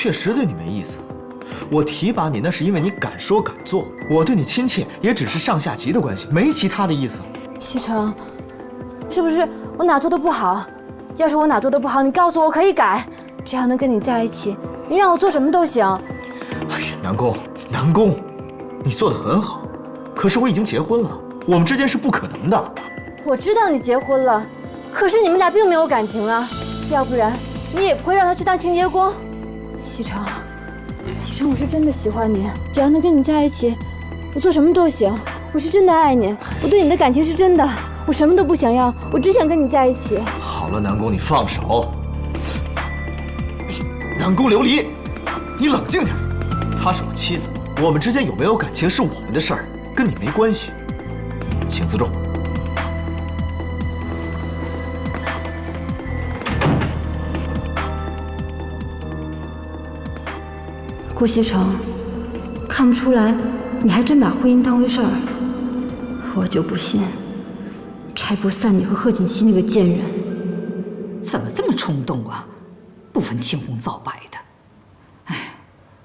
確實對你没意思。我提拔你那是因为你敢说敢做，我对你亲切也只是上下级的关系，没其他的意思。西城，是不是我哪做的不好？要是我哪做的不好，你告诉我，我可以改。只要能跟你在一起，你让我做什么都行。哎呀，南宫，你做的很好，可是我已经结婚了，我们之间是不可能的。我知道你结婚了，可是你们俩并没有感情啊，要不然你也不会让他去当清洁工。西城，我是真的喜欢你，只要能跟你在一起，我做什麼都行。我是真的愛你，我對你的感情是真的，我什麼都不想要，我只想跟你在一起。好了，南宮，你放手。南宮琉璃，你冷靜點。她是我妻子，我們之間有沒有感情是我們的事兒，跟你沒關係。請自重。顧西城，看不出來，你還真把婚姻當回事兒。我就不信，拆不散你和賀錦熙那個賤人。怎麼這麼衝動啊？不分青紅皂白的。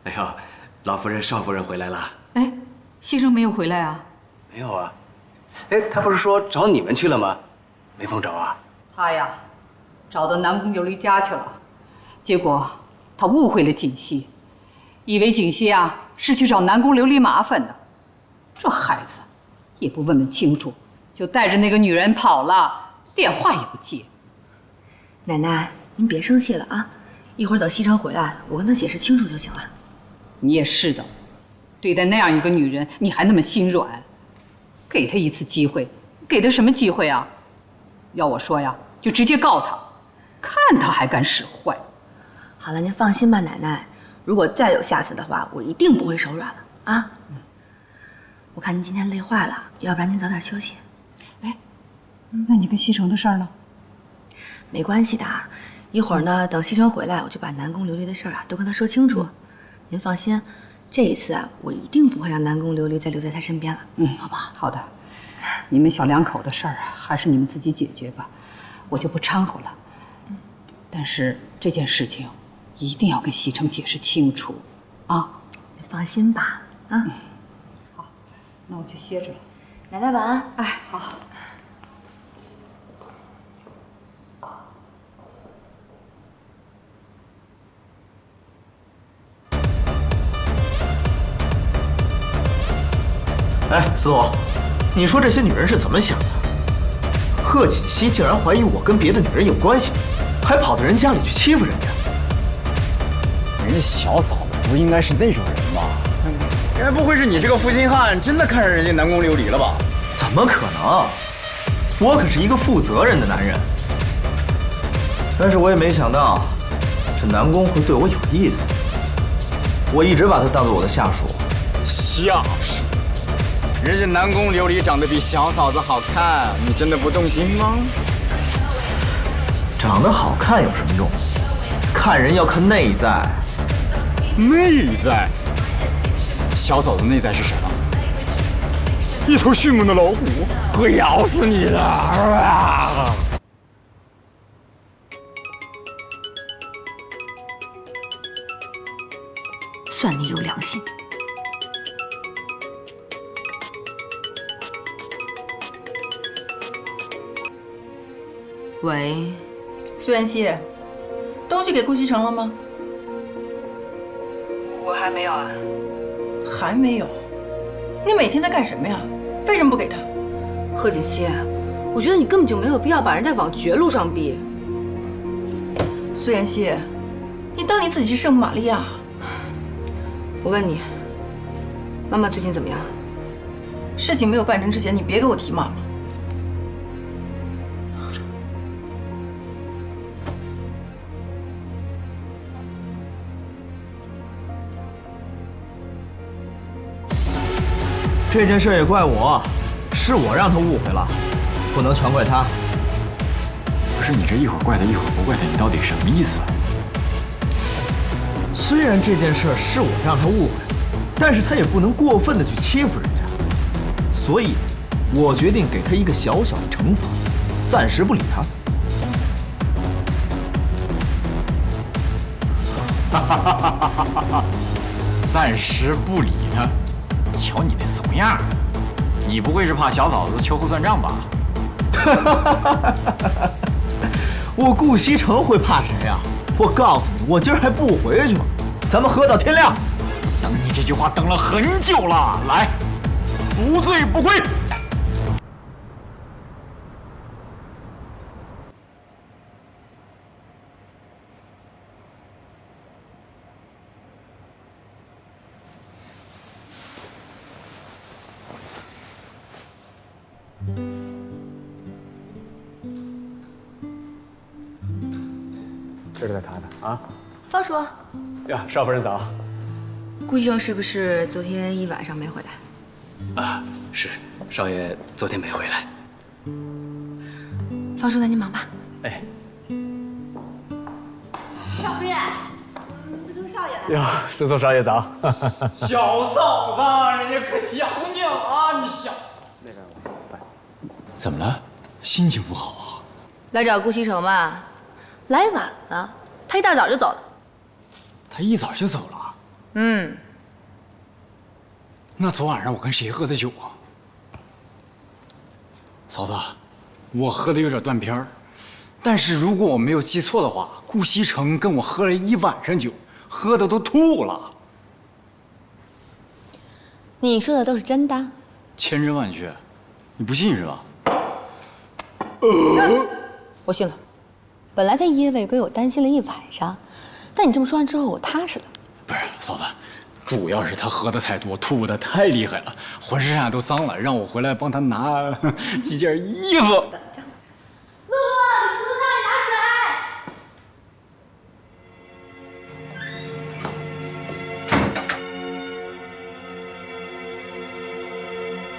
哎呀，老夫人、少夫人回來了。哎，西城沒有回來啊？沒有啊。哎，他不是說找你們去了嗎？沒碰着啊？他呀，找到南宮琉璃家去了，結果他誤會了錦溪。以為錦溪啊是去找南宮琉璃麻煩的，這孩子也不問問清楚，就帶着那個女人跑了，電話也不接。奶奶，您別生氣了啊，一會兒等西城回來，我跟他解釋清楚就行了。你也是的，對待那樣一個女人，你還那麼心軟，給她一次機會，給她什麼機會啊？要我說呀，就直接告她，看她還敢使壞。好了，您放心吧，奶奶。如果再有下次的話，我一定不會手軟了啊！我看您今天累壞了，要不然您早點休息。哎，那你跟西城的事兒呢？沒關係的，一會兒呢，等西城回來，我就把南宮琉璃的事兒啊都跟他說清楚。您放心，這一次啊，我一定不會讓南宮琉璃再留在他身邊了。好不好？好的。你們小兩口的事兒啊，還是你們自己解決吧，我就不摻和了。但是這件事情，一定要跟西城解釋清楚，啊！你放心吧，啊。好，那我就歇着了。奶奶晚安。哎，好。哎，司徒，你說這些女人是怎麼想的？賀錦熙竟然懷疑我跟別的女人有關係，還跑到人家裡去欺負人家。人家小嫂子不應該是那種人吧？該不會是你這個負心漢真的看上人家南宮琉璃了吧？怎麼可能？我可是一個負責任的男人。但是我也沒想到，這南宮會對我有意思。我一直把他當做我的下屬。下屬？人家南宮琉璃長得比小嫂子好看，你真的不動心嗎？長得好看有什麼用？看人要看內在。內在？小嫂子內在是什麼？一頭迅猛的老虎，會咬死你的！算你有良心。喂，蘇妍希，東西給顧西城了嗎？我還沒有啊。還沒有？你每天在幹什麼呀？為什麼不給他？賀錦熙，我覺得你根本就沒有必要把人家往絕路上逼。蘇妍希，你當你自己是聖母瑪利亞？我問你，媽媽最近怎麼樣？事情沒有辦成之前，你別給我提媽媽。這件事也怪我，是我讓他誤會了，不能全怪他。不是你這一會兒怪他，一會兒不怪他，你到底什麼意思？雖然這件事是我讓他誤會，但是他也不能過分的去欺負人家，所以，我決定給他一個小小的懲罰，暫時不理他。暫時不理他。瞧你那怂样，你不会是怕小嫂子秋后算账吧？我顧西城会怕谁呀？我告訴你，我今儿还不回去吗？咱们喝到天亮。等你这句话等了很久了。来，不醉不归。这是在他的啊。方叔，呀，少夫人早。顾西城是不是昨天一晚上没回来？啊，是，少爷昨天没回来。方叔，那您忙吧。哎。少夫人，司徒少爷来了。呀，司徒少爷早。小嫂子，人家可想你啊，你想。那个，怎么了？心情不好啊？来找顾西城吧。来晚了，他一大早就走了。他一早就走了？嗯。那昨晚上我跟誰喝的酒啊？嫂子，我喝的有点断片儿，但是如果我没有记错的话，顧西城跟我喝了一晚上酒，喝的都吐了。你说的都是真的？千真万確，你不信是吧？我信了。本来他一夜未归，我担心了一晚上，但你这么说完之后，我踏实了。不是，嫂子，主要是他喝的太多，吐的太厉害了，浑身上下都脏了，讓我回來幫他拿幾件衣服。露露，你司徒少爺拿水。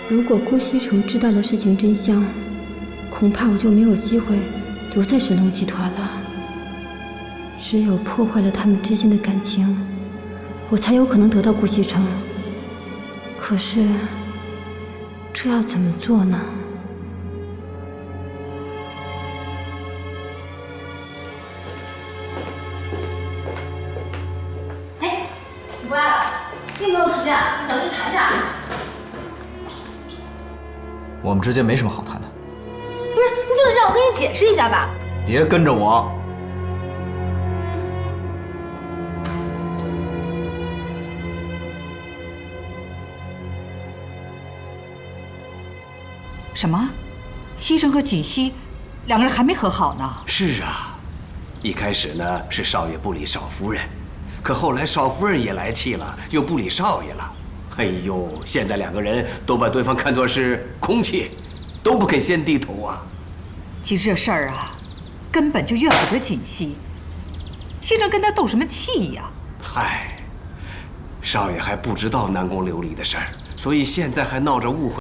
如果顧西城知道了事情真相，恐怕我就沒有機會留在神龍集團了。只有破壞了他們之間的感情，我才有可能得到顧西城。可是，這要怎麼做呢？哎，你回来了，并沒有時間，你小心談着。我們之間沒什麼好談的。不是，你就得讓我跟你解釋一下吧。別跟着我。什麼？西城和锦溪兩個人還沒和好呢？是啊，一開始呢是少爺不理少夫人，可後來少夫人也來氣了，又不理少爺了。哎呦，現在兩個人都把對方看作是空氣，都不肯先低頭啊。其實這事兒啊，根本就怨不得錦溪。西城跟他鬥什麼氣呀？嗨，少爺還不知道南宮琉璃的事兒，所以現在還鬧着誤會。